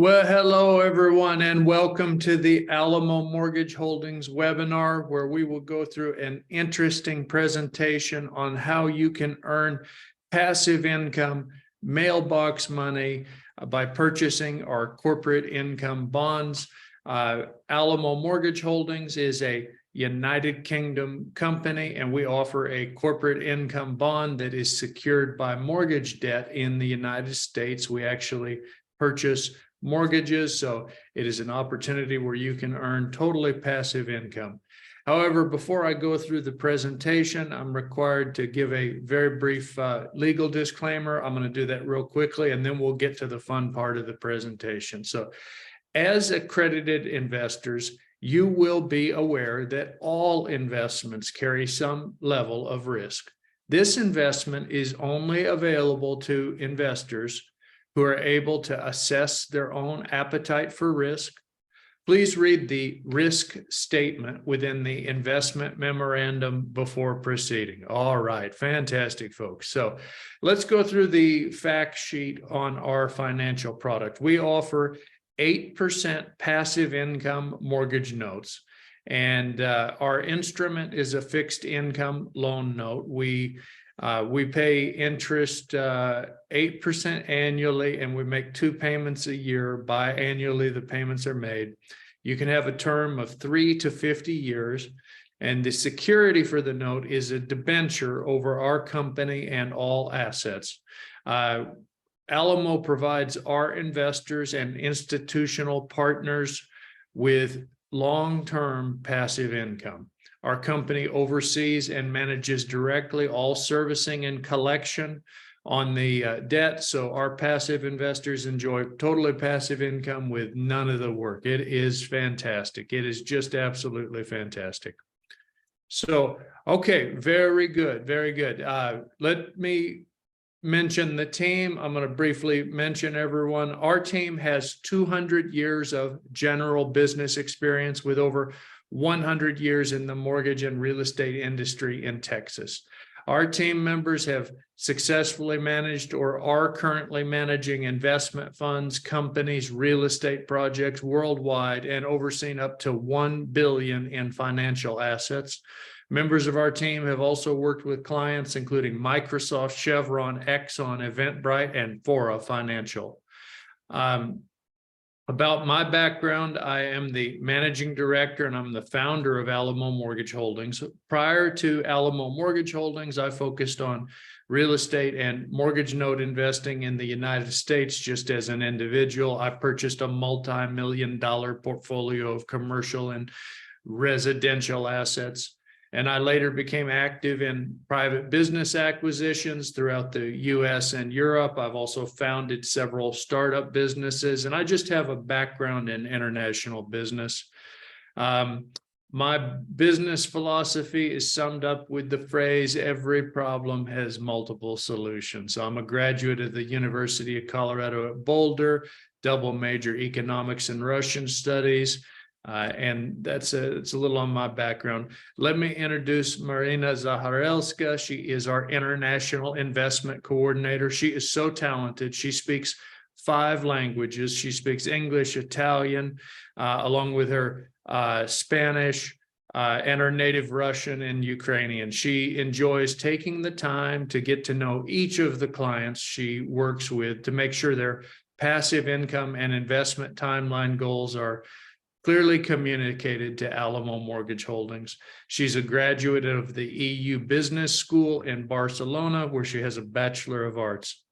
Well, hello everyone, and welcome to the Alamo Mortgage Holdings webinar, where we will go through an interesting presentation on how you can earn passive income, mailbox money by purchasing our corporate income bonds. Alamo Mortgage Holdings is a United Kingdom company, and we offer a corporate income bond that is secured by mortgage debt in the United States. We actually purchase mortgages, so it is an opportunity where you can earn totally passive income. However, before I go through the presentation, I'm required to give a very brief legal disclaimer. I'm going to do that real quickly, and then we'll get to the fun part of the presentation. So, as accredited investors, you will be aware that all investments carry some level of risk. This investment is only available to investors who are able to assess their own appetite for risk. Please read the risk statement within the investment memorandum before proceeding. All right, fantastic, folks. So let's go through the fact sheet on our financial product. We offer 8% passive income mortgage notes, and our instrument is a fixed income loan note. We pay interest 8% annually, and we make 2 payments a year. Biannually, the payments are made. You can have a term of 3 to 50 years, and the security for the note is a debenture over our company and all assets. Alamo provides our investors and institutional partners with long-term passive income. Our company oversees and manages directly all servicing and collection on the debt. So our passive investors enjoy totally passive income with none of the work. It is fantastic. It is just absolutely fantastic. So, okay, very good, very good. Let me mention the team. I'm going to briefly mention everyone. Our team has 200 years of general business experience with over 100 years in the mortgage and real estate industry in Texas. Our team members have successfully managed or are currently managing investment funds, companies, real estate projects worldwide, and overseen up to $1 billion in financial assets. Members of our team have also worked with clients including Microsoft, Chevron, Exxon, Eventbrite, and Fora Financial. About my background, I am the managing director and I'm the founder of Alamo Mortgage Holdings. Prior to Alamo Mortgage Holdings, I focused on real estate and mortgage note investing in the United States just as an individual. I purchased a multi-million-dollar portfolio of commercial and residential assets. And I later became active in private business acquisitions throughout the US and Europe. I've also founded several startup businesses, and I just have a background in international business. My business philosophy is summed up with the phrase, every problem has multiple solutions. So I'm a graduate of the University of Colorado at Boulder, double major economics and Russian studies. And it's a little on my background. Let me introduce Marina Zaharelska. She is our international investment coordinator. She is so talented. She speaks 5 languages. She speaks English, Italian, along with her Spanish and her native Russian and Ukrainian. She enjoys taking the time to get to know each of the clients she works with to make sure their passive income and investment timeline goals are clearly communicated to Alamo Mortgage Holdings. She's a graduate of the EU Business School in Barcelona, where she has a Bachelor of Arts.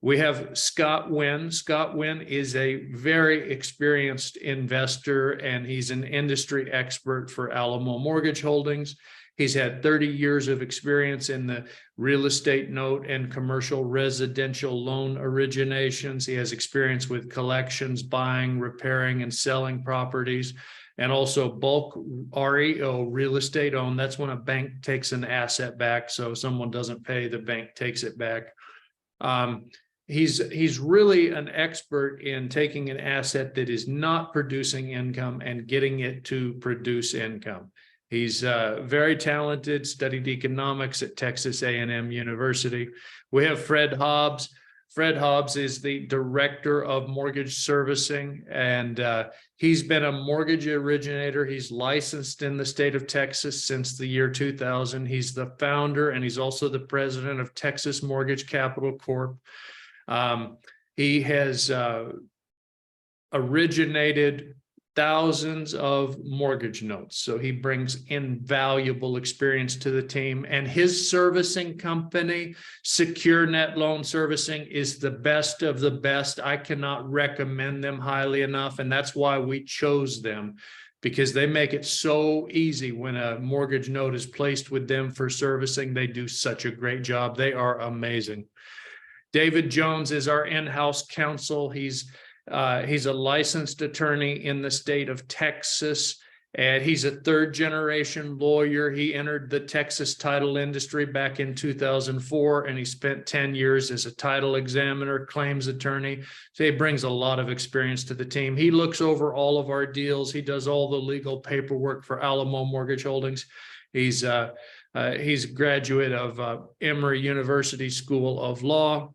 We have Scott Wynn. Scott Wynn is a very experienced investor, and he's an industry expert for Alamo Mortgage Holdings. He's had 30 years of experience in the real estate note and commercial residential loan originations. He has experience with collections, buying, repairing, and selling properties, and also bulk REO, real estate owned. That's when a bank takes an asset back. So if someone doesn't pay, the bank takes it back. He's really an expert in taking an asset that is not producing income and getting it to produce income. He's very talented, studied economics at Texas A&M University. We have Fred Hobbs. Fred Hobbs is the director of mortgage servicing, and he's been a mortgage originator. He's licensed in the state of Texas since the year 2000. He's the founder, and he's also the president of Texas Mortgage Capital Corp. He has originated thousands of mortgage notes. So he brings invaluable experience to the team, and his servicing company, Secure Net Loan Servicing, is the best of the best. I cannot recommend them highly enough. And that's why we chose them, because they make it so easy when a mortgage note is placed with them for servicing. They do such a great job. They are amazing. David Jones is our in-house counsel. He's a licensed attorney in the state of Texas, and he's a third-generation lawyer. He entered the Texas title industry back in 2004, and he spent 10 years as a title examiner, claims attorney. So he brings a lot of experience to the team. He looks over all of our deals. He does all the legal paperwork for Alamo Mortgage Holdings. He's a graduate of Emory University School of Law.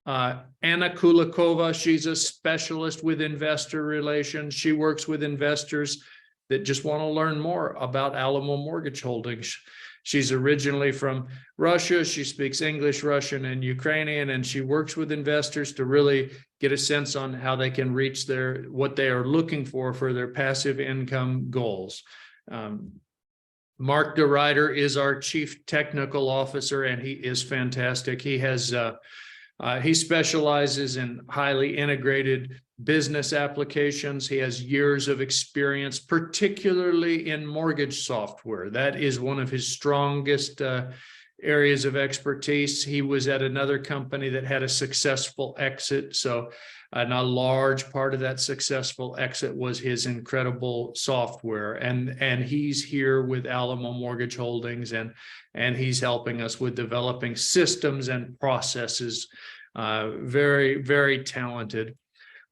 Anna Kulikova, she's a specialist with investor relations. She works with investors that just want to learn more about Alamo Mortgage Holdings. She's originally from Russia. She speaks English, Russian, and Ukrainian, and she works with investors to really get a sense on how they can reach what they are looking for their passive income goals. Mark DeRuyter is our chief technical officer, and he is fantastic. He specializes in highly integrated business applications. He has years of experience, particularly in mortgage software. That is one of his strongest areas of expertise. He was at another company that had a successful exit. And a large part of that successful exit was his incredible software. And he's here with Alamo Mortgage Holdings, and he's helping us with developing systems and processes. Very, very talented.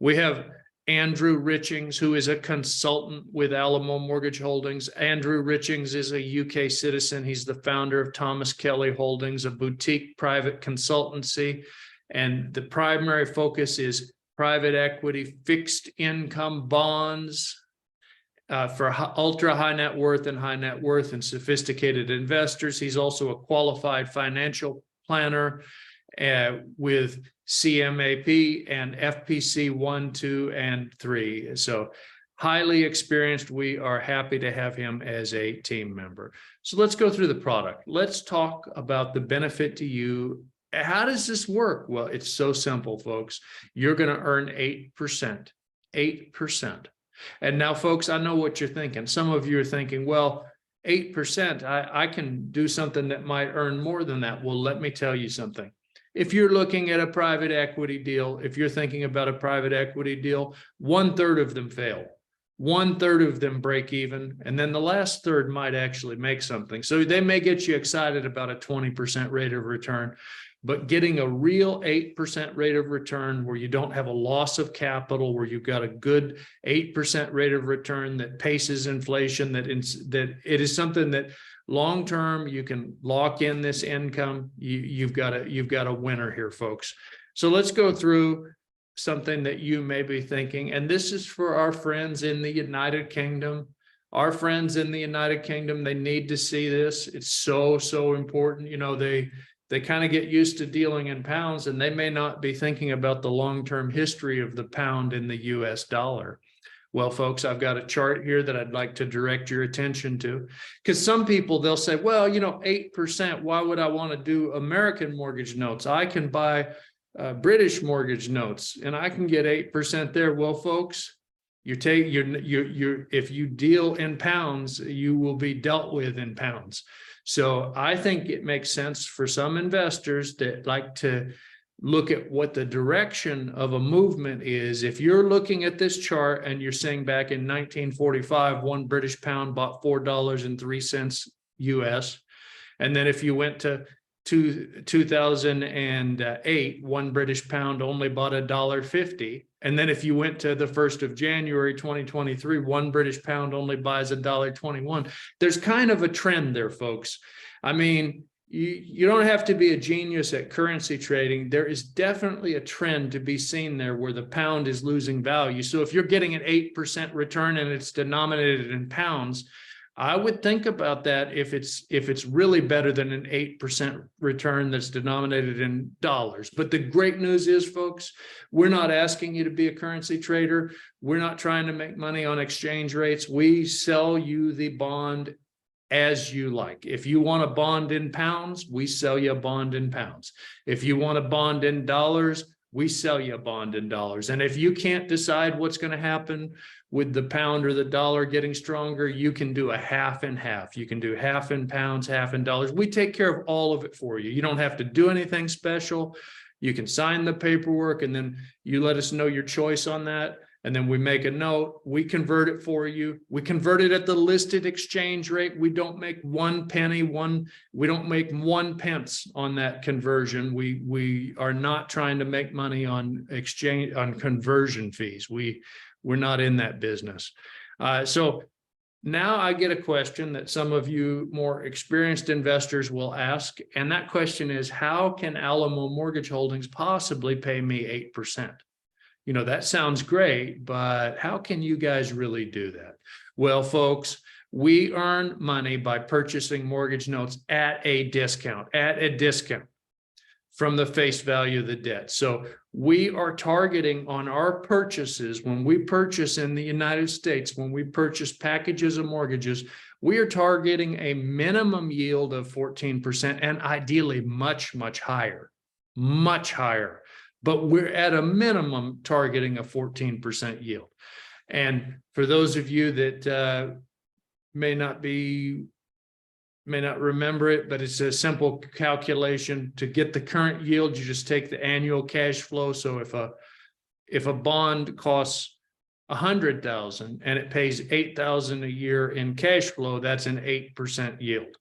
We have Andrew Richings, who is a consultant with Alamo Mortgage Holdings. Andrew Richings is a UK citizen. He's the founder of Thomas Kelly Holdings, a boutique private consultancy. And the primary focus is private equity, fixed income bonds for ultra high net worth and sophisticated investors. He's also a qualified financial planner with CMAP and FPC 1, 2, and 3. So highly experienced. We are happy to have him as a team member. So let's go through the product. Let's talk about the benefit to you. How does this work? Well, it's so simple, folks. You're going to earn 8%. 8%. And now, folks, I know what you're thinking. Some of you are thinking, well, 8%, I can do something that might earn more than that. Well, let me tell you something. If you're looking at a private equity deal, if you're thinking about a private equity deal, 1/3 of them fail. 1/3 of them break even, and then the last third might actually make something. So they may get you excited about a 20% rate of return, but getting a real 8% rate of return where you don't have a loss of capital, where you've got a good 8% rate of return that paces inflation, that it is something that long-term you can lock in this income. You've got a winner here, folks. So let's go through something that you may be thinking, and this is for our friends in the United Kingdom. Our friends in the United Kingdom, they need to see this. It's so, so important. You know, they kind of get used to dealing in pounds, and they may not be thinking about the long-term history of the pound in the US dollar. Well, folks, I've got a chart here that I'd like to direct your attention to, because some people, they'll say, well, 8%, why would I want to do American mortgage notes? I can buy British mortgage notes and I can get 8% there. Well, folks, if you deal in pounds, you will be dealt with in pounds. So I think it makes sense for some investors that like to look at what the direction of a movement is. If you're looking at this chart and you're saying back in 1945, one British pound bought $4.03 US. And then if you went to 2008, one British pound only bought $1.50. And then if you went to the 1st of January, 2023, one British pound only buys $1.21. There's kind of a trend there, folks. I mean, you don't have to be a genius at currency trading. There is definitely a trend to be seen there where the pound is losing value. So if you're getting an 8% return and it's denominated in pounds, I would think about that if it's really better than an 8% return that's denominated in dollars. But the great news is, folks, we're not asking you to be a currency trader. We're not trying to make money on exchange rates. We sell you the bond as you like. If you want a bond in pounds, we sell you a bond in pounds. If you want a bond in dollars, we sell you a bond in dollars. And if you can't decide what's going to happen with the pound or the dollar getting stronger, you can do a half and half. You can do half in pounds, half in dollars. We take care of all of it for you. You don't have to do anything special. You can sign the paperwork and then you let us know your choice on that. And then we make a note, we convert it for you. We convert it at the listed exchange rate. We don't make 1 penny, we don't make 1 pence on that conversion. We are not trying to make money on exchange, on conversion fees. We're not in that business. So now I get a question that some of you more experienced investors will ask. And that question is, how can Alamo Mortgage Holdings possibly pay me 8%? You know, that sounds great, but how can you guys really do that? Well, folks, we earn money by purchasing mortgage notes at a discount from the face value of the debt. So we are targeting on our purchases, when we purchase in the United States, when we purchase packages of mortgages, we are targeting a minimum yield of 14% and ideally much, much higher. But we're at a minimum targeting a 14% yield. And for those of you that may not remember it, but it's a simple calculation. To get the current yield, you just take the annual cash flow. So if a bond costs $100,000 and it pays $8,000 a year in cash flow, that's an 8% yield.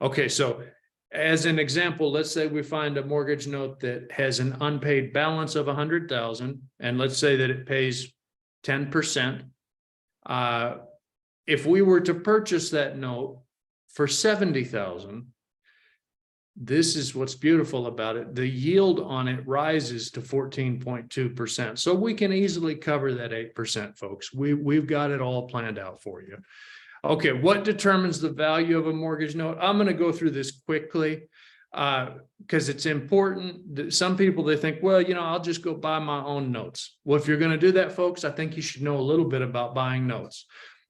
Okay, so as an example, let's say we find a mortgage note that has an unpaid balance of $100,000, and let's say that it pays 10%. If we were to purchase that note for $70,000, this is what's beautiful about it. The yield on it rises to 14.2%. So we can easily cover that 8%, folks. We've got it all planned out for you. Okay, what determines the value of a mortgage note? I'm going to go through this quickly because it's important. Some people, they think, well, you know, I'll just go buy my own notes. Well, if you're going to do that, folks, I think you should know a little bit about buying notes.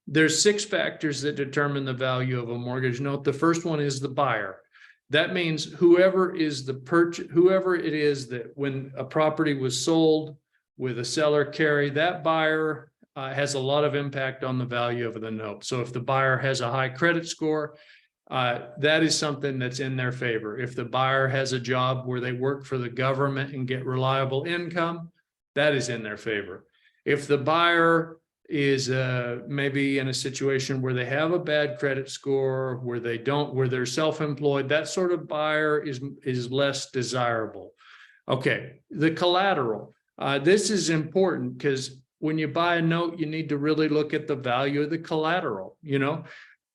There's 6 factors that determine the value of a mortgage note. The first one is the buyer. That means whoever it is that when a property was sold with a seller carry, that buyer has a lot of impact on the value of the note. So if the buyer has a high credit score, that is something that's in their favor. If the buyer has a job where they work for the government and get reliable income, that is in their favor. If the buyer is maybe in a situation where they have a bad credit score, where they're self-employed, that sort of buyer is less desirable. Okay, the collateral. This is important because when you buy a note, you need to really look at the value of the collateral. You know,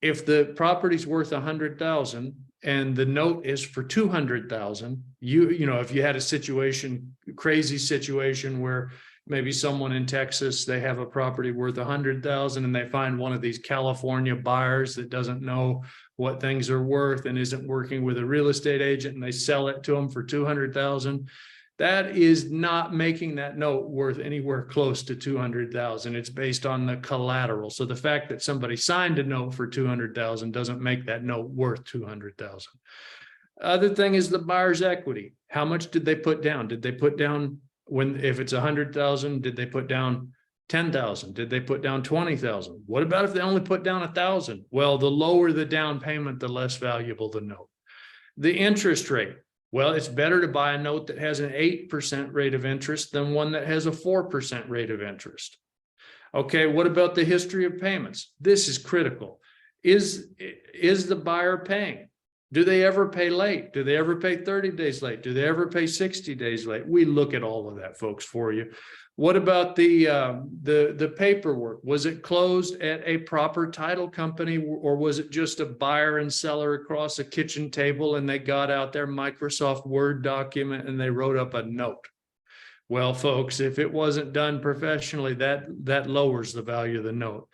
if the property's worth $100,000 and the note is for $200,000, you know, if you had a crazy situation where maybe someone in Texas, they have a property worth $100,000 and they find one of these California buyers that doesn't know what things are worth and isn't working with a real estate agent, and they sell it to them for $200,000. That is not making that note worth anywhere close to $200,000. It's based on the collateral. So the fact that somebody signed a note for $200,000 doesn't make that note worth $200,000. Other thing is the buyer's equity. How much did they put down? Did they put down, if it's $100,000, did they put down $10,000? Did they put down $20,000? What about if they only put down $1,000? Well, the lower the down payment, the less valuable the note. The interest rate. Well, it's better to buy a note that has an 8% rate of interest than one that has a 4% rate of interest. Okay, what about the history of payments? This is critical. Is the buyer paying? Do they ever pay late? Do they ever pay 30 days late? Do they ever pay 60 days late? We look at all of that, folks, for you. What about the paperwork? Was it closed at a proper title company, or was it just a buyer and seller across a kitchen table and they got out their Microsoft Word document and they wrote up a note? Well, folks, if it wasn't done professionally, that lowers the value of the note.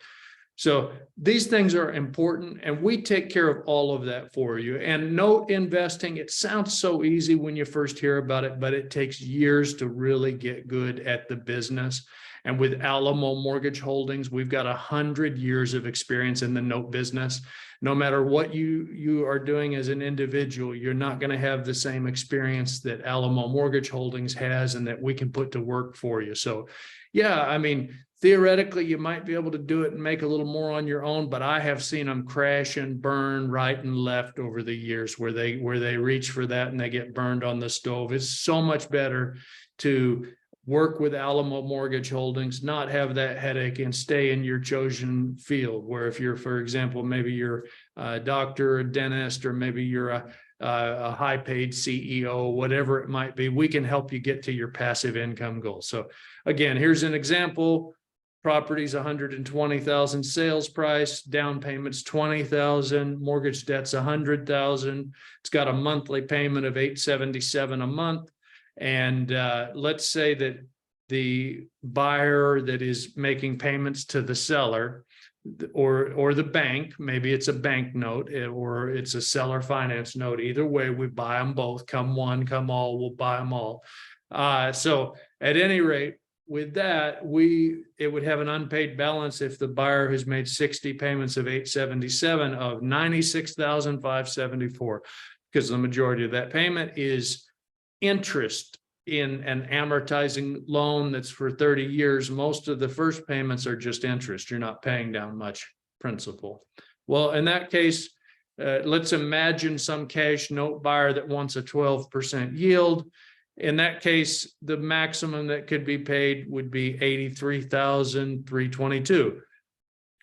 So these things are important, and we take care of all of that for you. And note investing, it sounds so easy when you first hear about it, but it takes years to really get good at the business. And with Alamo Mortgage Holdings, we've got 100 years of experience in the note business. No matter what you are doing as an individual, you're not going to have the same experience that Alamo Mortgage Holdings has and that we can put to work for you. So yeah, I mean, theoretically, you might be able to do it and make a little more on your own, but I have seen them crash and burn right and left over the years where they reach for that and they get burned on the stove. It's so much better to work with Alamo Mortgage Holdings, not have that headache, and stay in your chosen field. Where if you're, for example, maybe you're a doctor, a dentist, or maybe you're a high-paid CEO, whatever it might be, we can help you get to your passive income goal. So again, here's an example. Property's 120,000 sales price, down payment's 20,000, mortgage debt's 100,000. It's got a monthly payment of $877 a month. And let's say that the buyer that is making payments to the seller or the bank, maybe it's a bank note or it's a seller finance note. Either way, we buy them both. Come one, come all, we'll buy them all. So at any rate, with that, it would have an unpaid balance if the buyer has made 60 payments of $877 of $96,574, because the majority of that payment is interest in an amortizing loan that's for 30 years. Most of the first payments are just interest. You're not paying down much principal. Well, in that case, let's imagine some cash note buyer that wants a 12% yield. In that case, the maximum that could be paid would be $83,322. Of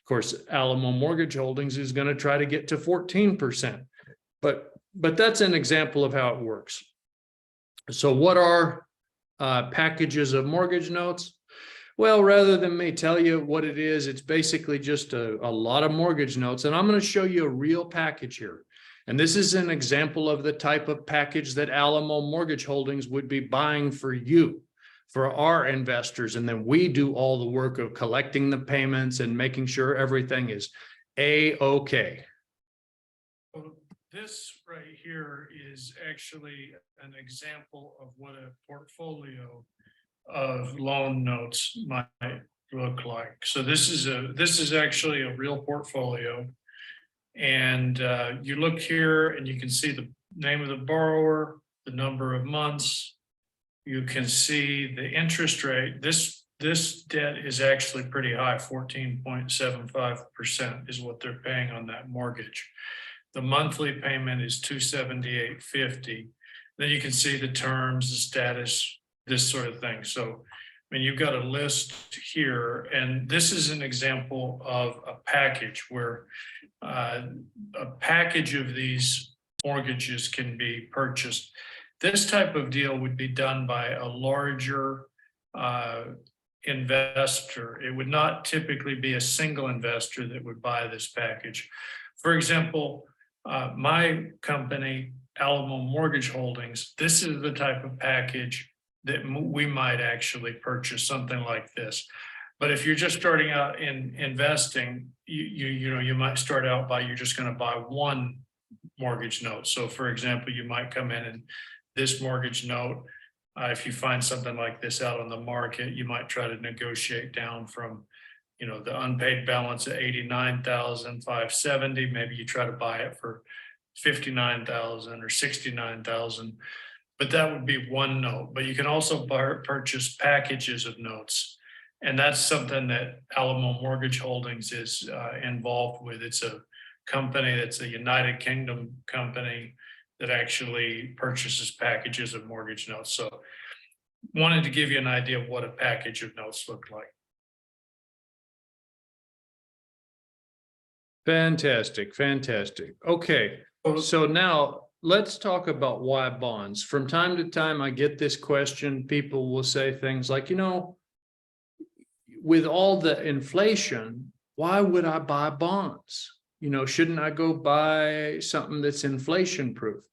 course, Alamo Mortgage Holdings is going to try to get to 14%. But that's an example of how it works. So what are packages of mortgage notes? Well, rather than me tell you what it is, it's basically just a lot of mortgage notes. And I'm going to show you a real package here. And this is an example of the type of package that Alamo Mortgage Holdings would be buying for you, for our investors. And then we do all the work of collecting the payments and making sure everything is A-okay. Well, this right here is actually an example of what a portfolio of loan notes might look like. So this is actually a real portfolio. And you look here and you can see the name of the borrower, the number of months. You can see the interest rate. This debt is actually pretty high, 14.75% is what they're paying on that mortgage. The monthly payment is $278.50. Then you can see the terms, the status, this sort of thing. So I mean, you've got a list here, and this is an example of a package where a package of these mortgages can be purchased. This type of deal would be done by a larger investor. It would not typically be a single investor that would buy this package. For example, my company, Alamo Mortgage Holdings, this is the type of package that we might actually purchase, something like this. But if you're just starting out in investing, you might start out by, you're just going to buy one mortgage note. So for example, you might come in and this mortgage note, if you find something like this out on the market, you might try to negotiate down from, the unpaid balance of $89,570. Maybe you try to buy it for $59,000 or $69,000. But that would be one note. But you can also purchase packages of notes. And that's something that Alamo Mortgage Holdings is involved with. It's a company that's a United Kingdom company that actually purchases packages of mortgage notes. So wanted to give you an idea of what a package of notes look like. Fantastic, fantastic. Okay, So now let's talk about why bonds. From time to time, I get this question. People will say things like, with all the inflation, why would I buy bonds? Shouldn't I go buy something that's inflation proof?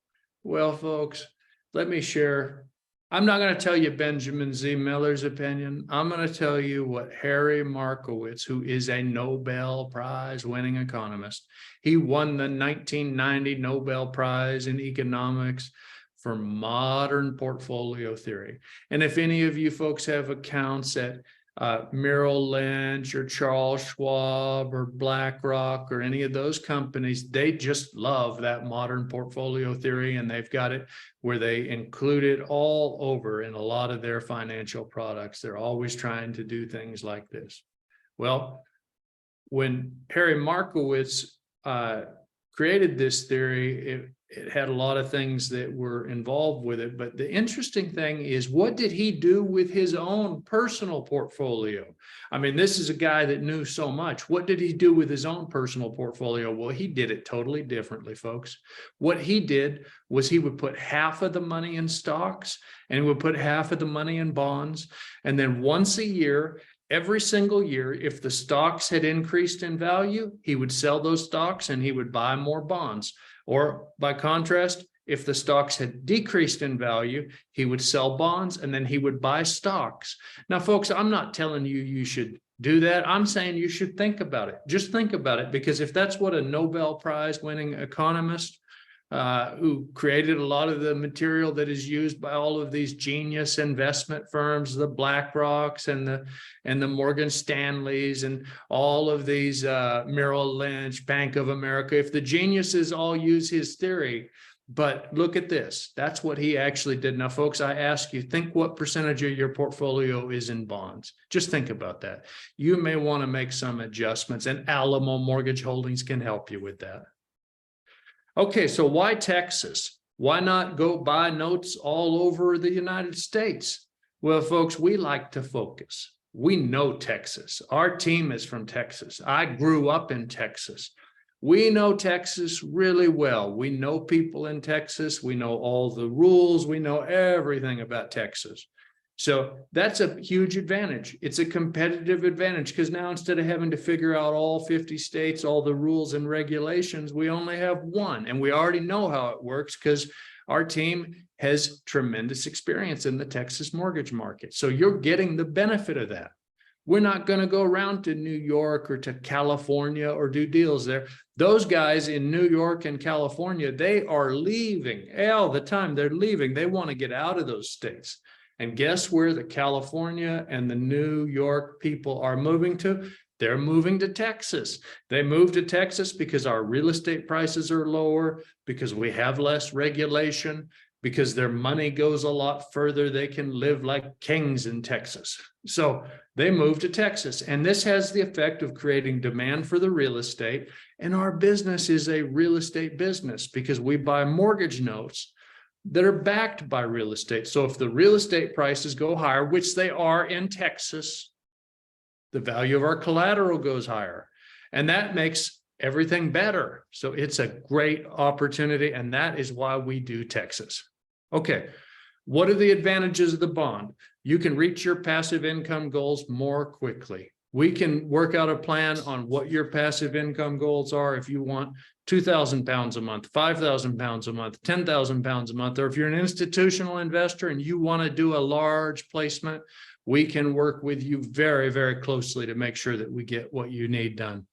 Well, folks, let me share. I'm not going to tell you Benjamin Z. Miller's opinion. I'm going to tell you what Harry Markowitz, who is a Nobel Prize winning economist, he won the 1990 Nobel Prize in economics for modern portfolio theory. And if any of you folks have accounts at Merrill Lynch or Charles Schwab or BlackRock or any of those companies, they just love that modern portfolio theory, and they've got it where they include it all over in a lot of their financial products. They're always trying to do things like this. Well, when Harry Markowitz created this theory, it had a lot of things that were involved with it. But the interesting thing is, what did he do with his own personal portfolio? I mean, this is a guy that knew so much. What did he do with his own personal portfolio? Well, he did it totally differently, folks. What he did was he would put half of the money in stocks and he would put half of the money in bonds. And then once a year, every single year, if the stocks had increased in value, he would sell those stocks and he would buy more bonds. Or by contrast, if the stocks had decreased in value, he would sell bonds and then he would buy stocks. Now, folks, I'm not telling you you should do that. I'm saying you should think about it. Just think about it, because if that's what a Nobel Prize winning economist who created a lot of the material that is used by all of these genius investment firms, the BlackRocks and the Morgan Stanleys and all of these Merrill Lynch, Bank of America, if the geniuses all use his theory, but look at this, that's what he actually did. Now, folks, I ask you, think what percentage of your portfolio is in bonds. Just think about that. You may want to make some adjustments, and Alamo Mortgage Holdings can help you with that. Okay, so why Texas? Why not go buy notes all over the United States? Well, folks, we like to focus. We know Texas. Our team is from Texas. I grew up in Texas. We know Texas really well. We know people in Texas. We know all the rules. We know everything about Texas. So that's a huge advantage. It's a competitive advantage, because now instead of having to figure out all 50 states, all the rules and regulations, we only have one. And we already know how it works because our team has tremendous experience in the Texas mortgage market. So you're getting the benefit of that. We're not going to go around to New York or to California or do deals there. Those guys in New York and California, they are leaving all the time. They're leaving. They want to get out of those states. And guess where the California and the New York people are moving to? They're moving to Texas. They moved to Texas because our real estate prices are lower, because we have less regulation, because their money goes a lot further. They can live like kings in Texas. So they moved to Texas. And this has the effect of creating demand for the real estate. And our business is a real estate business because we buy mortgage notes that are backed by real estate. So if the real estate prices go higher, which they are in Texas, the value of our collateral goes higher, and that makes everything better. So it's a great opportunity, and that is why we do Texas. Okay, what are the advantages of the bond? You can reach your passive income goals more quickly. We can work out a plan on what your passive income goals are. If you want 2,000 pounds a month, 5,000 pounds a month, 10,000 pounds a month, or if you're an institutional investor and you want to do a large placement, we can work with you very, very closely to make sure that we get what you need done.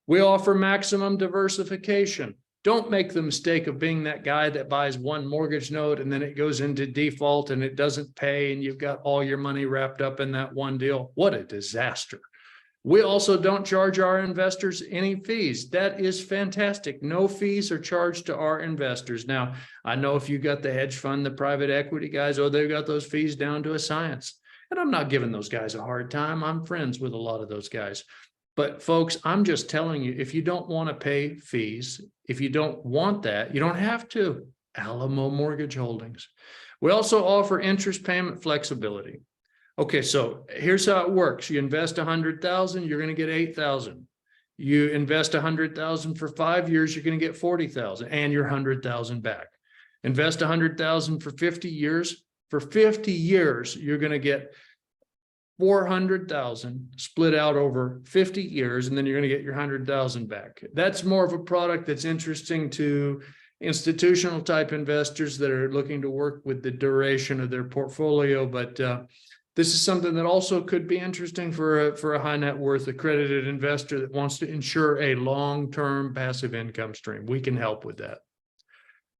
We offer maximum diversification. Don't make the mistake of being that guy that buys one mortgage note and then it goes into default and it doesn't pay and you've got all your money wrapped up in that one deal. What a disaster. We also don't charge our investors any fees. That is fantastic. No fees are charged to our investors. Now, I know if you got the hedge fund, the private equity guys, oh, they've got those fees down to a science. And I'm not giving those guys a hard time. I'm friends with a lot of those guys. But folks, I'm just telling you, if you don't want to pay fees, if you don't want that, you don't have to. Alamo Mortgage Holdings. We also offer interest payment flexibility. Okay, so here's how it works. You invest 100,000, you're going to get 8,000. You invest 100,000 for 5 years, you're going to get 40,000 and your 100,000 back. Invest 100,000 for 50 years. For 50 years, you're going to get 400,000 split out over 50 years, and then you're going to get your 100,000 back. That's more of a product that's interesting to institutional type investors that are looking to work with the duration of their portfolio. But this is something that also could be interesting for a high net worth accredited investor that wants to ensure a long-term passive income stream. We can help with that.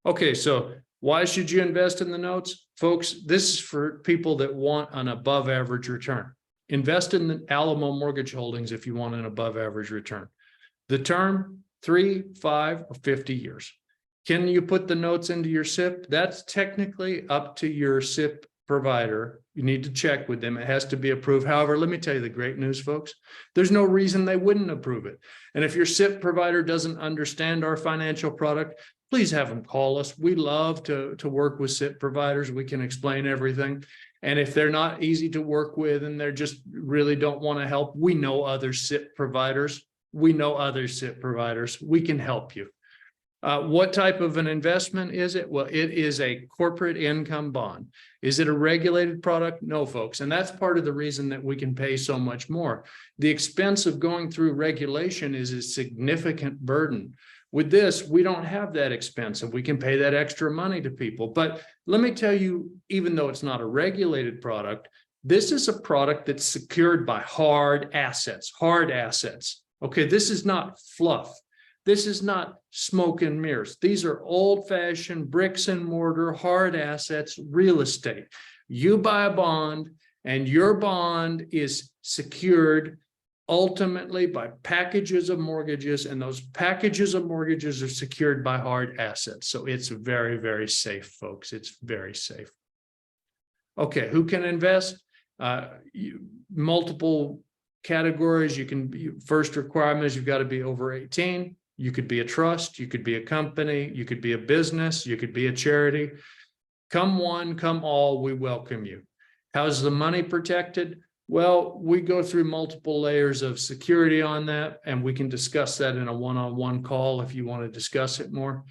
Okay, so why should you invest in the notes? Folks, this is for people that want an above average return. Invest in the Alamo Mortgage Holdings if you want an above average return. The term, 3, 5, or 50 years. Can you put the notes into your SIP? That's technically up to your SIP provider. You need to check with them. It has to be approved. However, let me tell you the great news, folks. There's no reason they wouldn't approve it. And if your SIP provider doesn't understand our financial product, please have them call us. We love to work with SIP providers. We can explain everything. And if they're not easy to work with and they're just really don't want to help, we know other SIP providers. We can help you. What type of an investment is it? Well, it is a corporate income bond. Is it a regulated product? No, folks. And that's part of the reason that we can pay so much more. The expense of going through regulation is a significant burden. With this, we don't have that expense and we can pay that extra money to people. But let me tell you, even though it's not a regulated product, this is a product that's secured by hard assets. Okay, this is not fluff. This is not smoke and mirrors. These are old-fashioned bricks and mortar, hard assets, real estate. You buy a bond and your bond is secured ultimately by packages of mortgages, and those packages of mortgages are secured by hard assets. So it's very, very safe, folks. It's very safe. Okay, who can invest? Multiple categories. First requirement is you've got to be over 18. You could be a trust, you could be a company, you could be a business, you could be a charity. Come one, come all, we welcome you. How's the money protected? Well, we go through multiple layers of security on that, and we can discuss that in a one-on-one call if you want to discuss it more.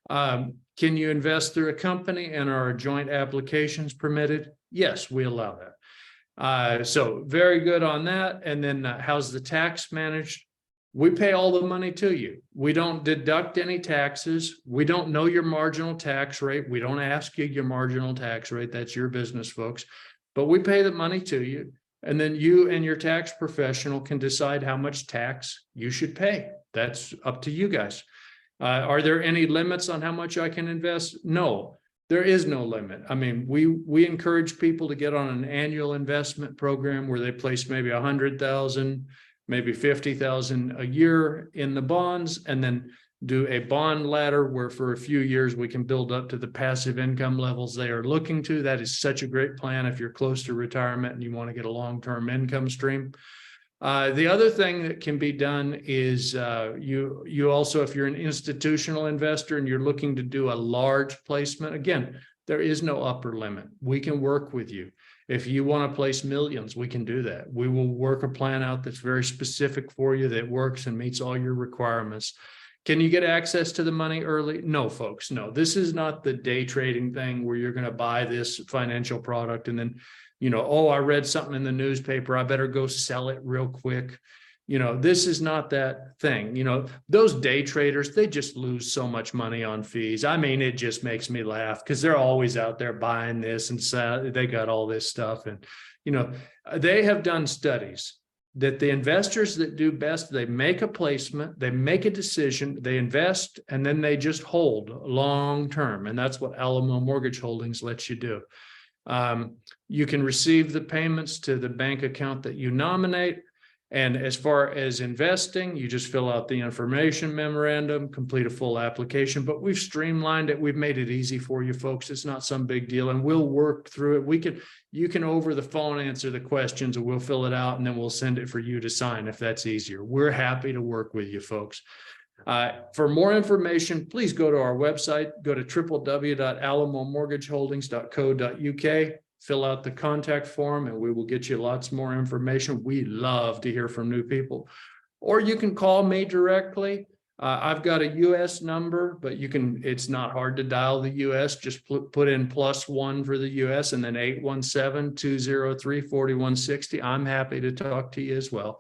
Can you invest through a company and are joint applications permitted? Yes, we allow that. So very good on that. And then how's the tax managed? We pay all the money to you. We don't deduct any taxes. We don't know your marginal tax rate. We don't ask you your marginal tax rate. That's your business, folks. But we pay the money to you. And then you and your tax professional can decide how much tax you should pay. That's up to you guys. Are there any limits on how much I can invest? No, there is no limit. I mean, we encourage people to get on an annual investment program where they place maybe 100,000, maybe 50,000 a year in the bonds, and then do a bond ladder where for a few years we can build up to the passive income levels they are looking to. That is such a great plan if you're close to retirement and you want to get a long-term income stream. The other thing that can be done is you also, if you're an institutional investor and you're looking to do a large placement, again, there is no upper limit. We can work with you. If you want to place millions, we can do that. We will work a plan out that's very specific for you, that works and meets all your requirements. Can you get access to the money early? No, folks, no. This is not the day trading thing where you're going to buy this financial product and then, oh, I read something in the newspaper, I better go sell it real quick. This is not that thing. Those day traders, they just lose so much money on fees. I mean, it just makes me laugh because they're always out there buying this and sell, they got all this stuff. And, they have done studies that the investors that do best, they make a placement, they make a decision, they invest, and then they just hold long term. And that's what Alamo Mortgage Holdings lets you do. You can receive the payments to the bank account that you nominate. And as far as investing, you just fill out the information memorandum, complete a full application, but we've streamlined it. We've made it easy for you folks. It's not some big deal, and we'll work through it. You can over the phone answer the questions, and we'll fill it out and then we'll send it for you to sign if that's easier. We're happy to work with you folks. For more information, please go to our website, go to www.alamomortgageholdings.co.uk. Fill out the contact form and we will get you lots more information. We love to hear from new people. or you can call me directly. I've got a US number, but it's not hard to dial the US. Just put in +1 for the US and then 817-203-4160. I'm happy to talk to you as well.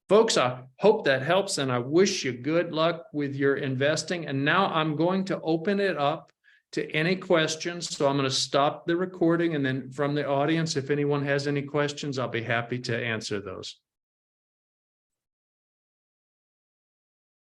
Folks, I hope that helps, and I wish you good luck with your investing. And now I'm going to open it up to any questions. So I'm going to stop the recording, and then from the audience, if anyone has any questions, I'll be happy to answer those.